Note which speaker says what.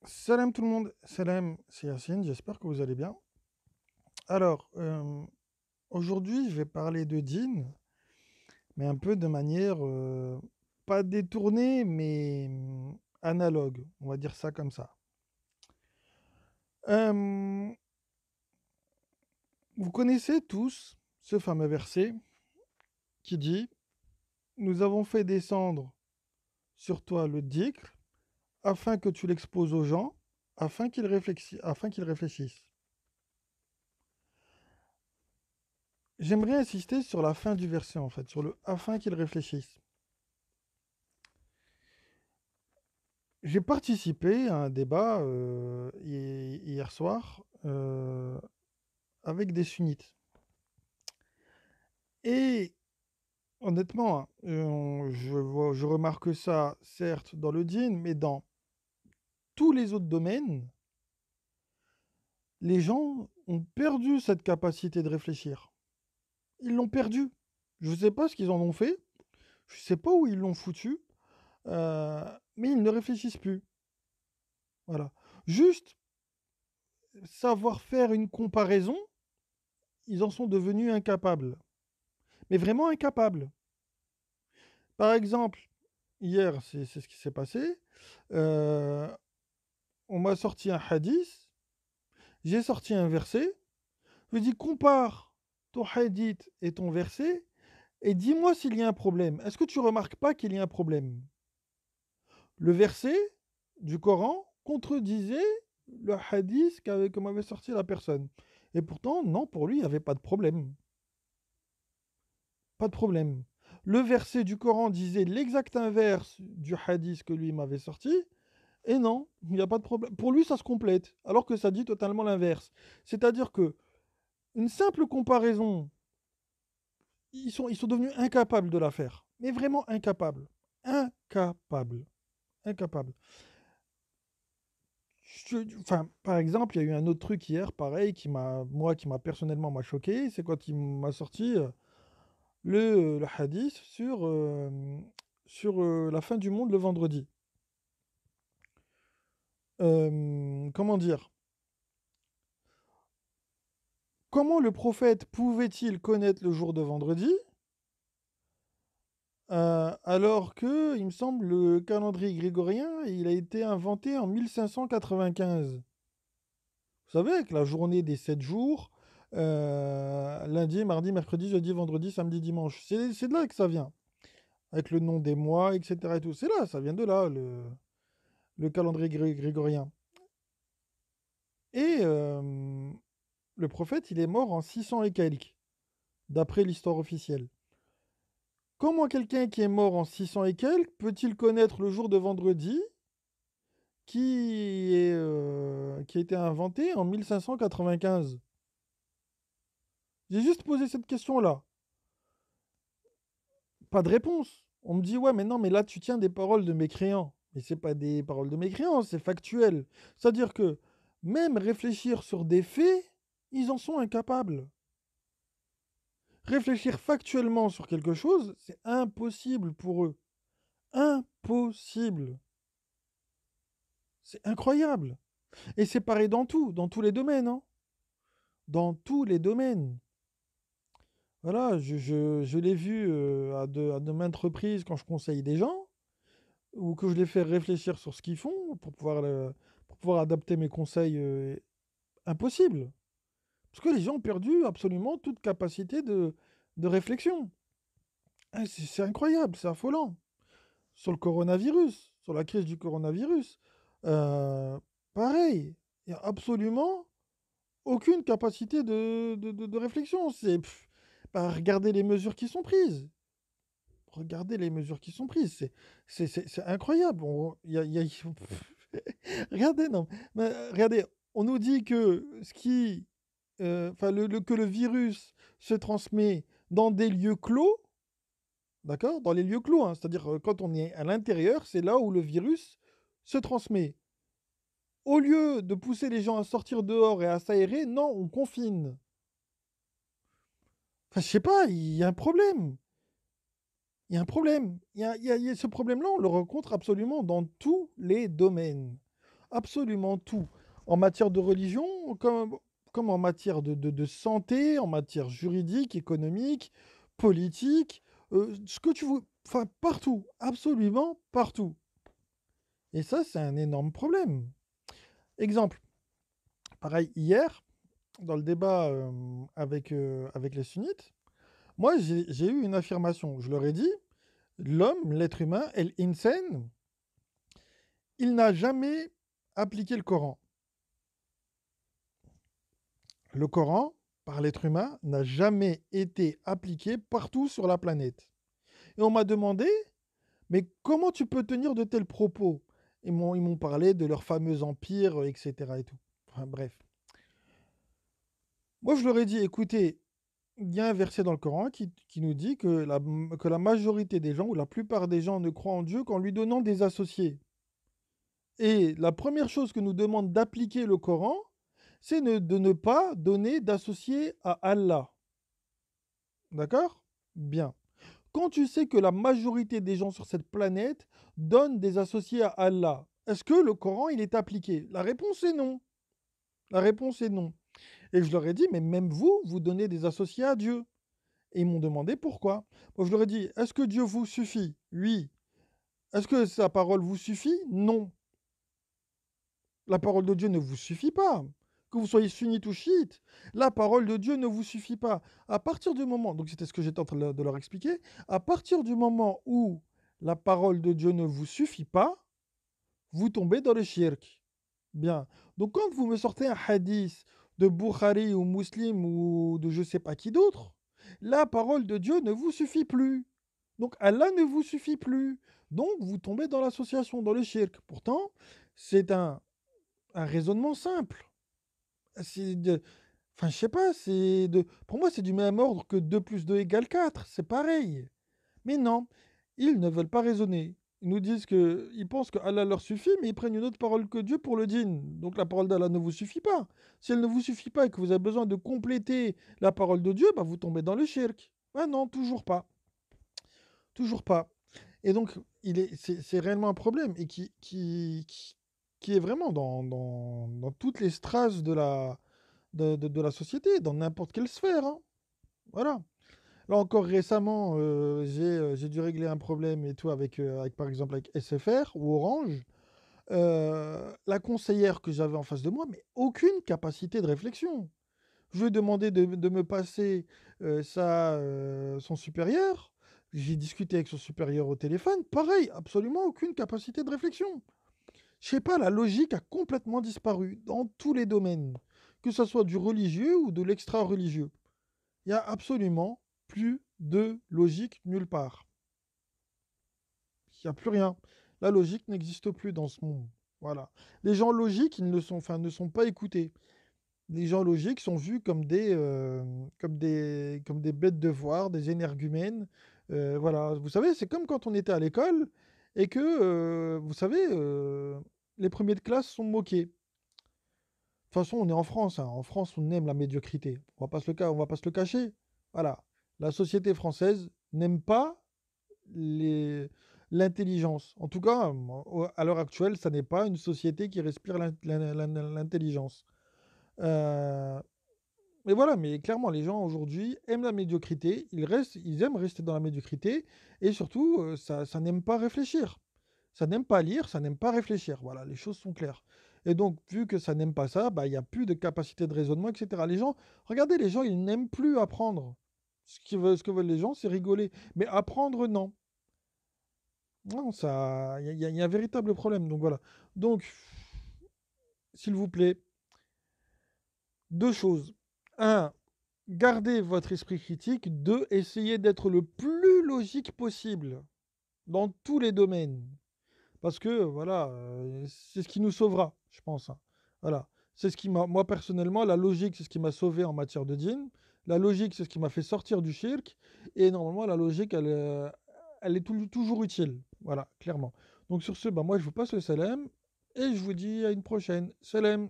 Speaker 1: Salam tout le monde, salam, c'est Yacine, j'espère que vous allez bien. Alors, aujourd'hui, je vais parler de djinn, mais un peu de manière pas détournée, mais analogue, on va dire ça comme ça. Euh, Vous connaissez tous ce fameux verset qui dit: Nous avons fait descendre sur toi le dhikr afin que tu l'exposes aux gens, afin qu'ils réfléchissent. J'aimerais insister sur la fin du verset en fait, sur le afin qu'ils réfléchissent. J'ai participé à un débat hier soir avec des sunnites. Et honnêtement, hein, je remarque ça certes dans le djinn, mais dans tous les autres domaines, les gens ont perdu cette capacité de réfléchir. Ils l'ont perdu. Je ne sais pas ce qu'ils en ont fait, je ne sais pas où ils l'ont foutu, mais ils ne réfléchissent plus. Voilà. Juste savoir faire une comparaison, ils en sont devenus incapables. Mais vraiment incapables. Par exemple, hier, c'est ce qui s'est passé. euh, on m'a sorti un hadith, j'ai sorti un verset. Je lui dis compare ton hadith et ton verset et dis-moi s'il y a un problème. Est-ce que tu remarques pas qu'il y a un problème? Le verset du Coran contredisait le hadith que m'avait sorti la personne. Et pourtant, non, pour lui, il n'y avait pas de problème. Pas de problème. Le verset du Coran disait l'exact inverse du hadith que lui m'avait sorti, et non, il n'y a pas de problème. Pour lui, ça se complète, alors que ça dit totalement l'inverse. C'est-à-dire que une simple comparaison, ils sont devenus incapables de la faire. Mais vraiment incapables. Incapables. Incapables. Enfin, par exemple, il y a eu un autre truc hier, pareil, qui m'a personnellement m'a choqué. C'est quand il m'a sorti le hadith sur la fin du monde le vendredi. Comment dire? Comment le prophète pouvait-il connaître le jour de vendredi alors que, il me semble, le calendrier grégorien, il a été inventé en 1595. Vous savez, avec la journée des 7 jours, lundi, mardi, mercredi, jeudi, vendredi, samedi, dimanche. C'est de là que ça vient. Avec le nom des mois, etc. et tout. C'est là, ça vient de là, le calendrier grégorien. Et le prophète, il est mort en 600 et quelques, d'après l'histoire officielle. Comment quelqu'un qui est mort en 600 et quelques peut-il connaître le jour de vendredi qui a été inventé en 1595? J'ai juste posé cette question-là. Pas de réponse. On me dit, ouais, mais non, mais là, tu tiens des paroles de mécréants. Mais c'est pas des paroles de mécréants, c'est factuel. C'est-à-dire que même réfléchir sur des faits, ils en sont incapables. Réfléchir factuellement sur quelque chose, c'est impossible pour eux. Impossible. C'est incroyable. Et c'est pareil dans tout, dans tous les domaines, hein. Dans tous les domaines. Voilà, je l'ai vu à de maintes reprises quand je conseille des gens, ou que je les fais réfléchir sur ce qu'ils font pour pouvoir adapter mes conseils. Impossible. Parce que les gens ont perdu absolument toute capacité de réflexion. Ah, c'est incroyable, c'est affolant. Sur le coronavirus, sur la crise du coronavirus, euh, pareil, il n'y a absolument aucune capacité de réflexion. Bah, regardez les mesures qui sont prises. Regardez les mesures qui sont prises. C'est incroyable. Regardez, non. Mais, regardez, on nous dit que enfin, que le virus se transmet dans des lieux clos, d'accord? Dans les lieux clos, hein. C'est-à-dire quand on est à l'intérieur, c'est là où le virus se transmet. Au lieu de pousser les gens à sortir dehors et à s'aérer, non, on confine. Enfin, je sais pas, il y a un problème. Il y a un problème. Ce problème-là, on le rencontre absolument dans tous les domaines. absolument tout. En matière de religion, comme en matière de santé, en matière juridique, économique, politique, ce que tu veux, enfin partout, absolument partout. Et ça, c'est un énorme problème. Exemple, pareil, hier, dans le débat avec les sunnites, moi j'ai eu une affirmation. Je leur ai dit, l'homme, l'être humain, El Insan, il n'a jamais appliqué le Coran. Le Coran, par l'être humain, n'a jamais été appliqué partout sur la planète. Et on m'a demandé, mais comment tu peux tenir de tels propos? Ils m'ont parlé de leur fameux empire, etc. et tout. Enfin, bref. Moi, je leur ai dit, écoutez, il y a un verset dans le Coran qui nous dit que la majorité des gens, ou la plupart des gens, ne croient en Dieu qu'en lui donnant des associés. Et la première chose que nous demande d'appliquer le Coran, c'est de ne pas donner d'associés à Allah. D'accord? Bien. Quand tu sais que la majorité des gens sur cette planète donnent des associés à Allah, est-ce que le Coran, il est appliqué? La réponse est non. La réponse est non. Et je leur ai dit, mais même vous, vous donnez des associés à Dieu. Et ils m'ont demandé pourquoi. Moi, je leur ai dit, est-ce que Dieu vous suffit? Oui. Est-ce que sa parole vous suffit? Non. La parole de Dieu ne vous suffit pas. Que vous soyez sunnite ou chiite, la parole de Dieu ne vous suffit pas. À partir du moment, donc c'était ce que j'étais en train de leur expliquer, à partir du moment où la parole de Dieu ne vous suffit pas, vous tombez dans le shirk. Bien. Donc quand vous me sortez un hadith de Bukhari ou Muslim ou de je sais pas qui d'autre, la parole de Dieu ne vous suffit plus. Donc Allah ne vous suffit plus. Donc vous tombez dans l'association, dans le shirk. Pourtant, c'est un raisonnement simple. Enfin, je sais pas, pour moi, c'est du même ordre que 2 plus 2 égale 4. C'est pareil. Mais non, ils ne veulent pas raisonner. Ils nous disent ils pensent que Allah leur suffit, mais ils prennent une autre parole que Dieu pour le djinn. Donc la parole d'Allah ne vous suffit pas. Si elle ne vous suffit pas et que vous avez besoin de compléter la parole de Dieu, bah vous tombez dans le shirk. Ah non, toujours pas. Toujours pas. Et donc, c'est réellement un problème et qui est vraiment dans toutes les strates de la société, dans n'importe quelle sphère, hein. Voilà. Là encore récemment, j'ai dû régler un problème et tout avec par exemple avec SFR ou Orange. La conseillère que j'avais en face de moi, mais aucune capacité de réflexion. Je lui ai demandé de me passer son supérieur. J'ai discuté avec son supérieur au téléphone. Pareil, absolument aucune capacité de réflexion. Je sais pas, la logique a complètement disparu dans tous les domaines, que ce soit du religieux ou de l'extra-religieux. Il n'y a absolument plus de logique nulle part. Il n'y a plus rien. La logique n'existe plus dans ce monde. Voilà. Les gens logiques, ne sont pas écoutés. Les gens logiques sont vus comme des bêtes de foire, des énergumènes. Voilà. Vous savez, c'est comme quand on était à l'école et que, vous savez, les premiers de classe sont moqués. De toute façon, on est en France, hein. En France, on aime la médiocrité. On va pas se le cacher. Voilà. La société française n'aime pas les l'intelligence. En tout cas, à l'heure actuelle, ça n'est pas une société qui respire l'intelligence. Euh, mais voilà, mais clairement, les gens aujourd'hui aiment la médiocrité, ils aiment rester dans la médiocrité, et surtout, ça n'aime pas réfléchir. Ça n'aime pas lire, ça n'aime pas réfléchir. Voilà, les choses sont claires. Et donc, vu que ça n'aime pas ça, bah, il n'y a plus de capacité de raisonnement, etc. Regardez, les gens, ils n'aiment plus apprendre. Ce que veulent les gens, c'est rigoler. Mais apprendre, non. Non, ça, il y a un véritable problème. Donc voilà. Donc, s'il vous plaît, deux choses. Un, gardez votre esprit critique. Deux, essayez d'être le plus logique possible dans tous les domaines. Parce que, voilà, c'est ce qui nous sauvera, je pense, hein. Voilà. C'est ce qui m'a, moi personnellement, la logique, c'est ce qui m'a sauvé en matière de djinn. La logique, c'est ce qui m'a fait sortir du shirk. Et normalement, la logique, elle est toujours utile. Voilà, clairement. Donc sur ce, bah, moi, je vous passe le salam. Et je vous dis à une prochaine. Salam.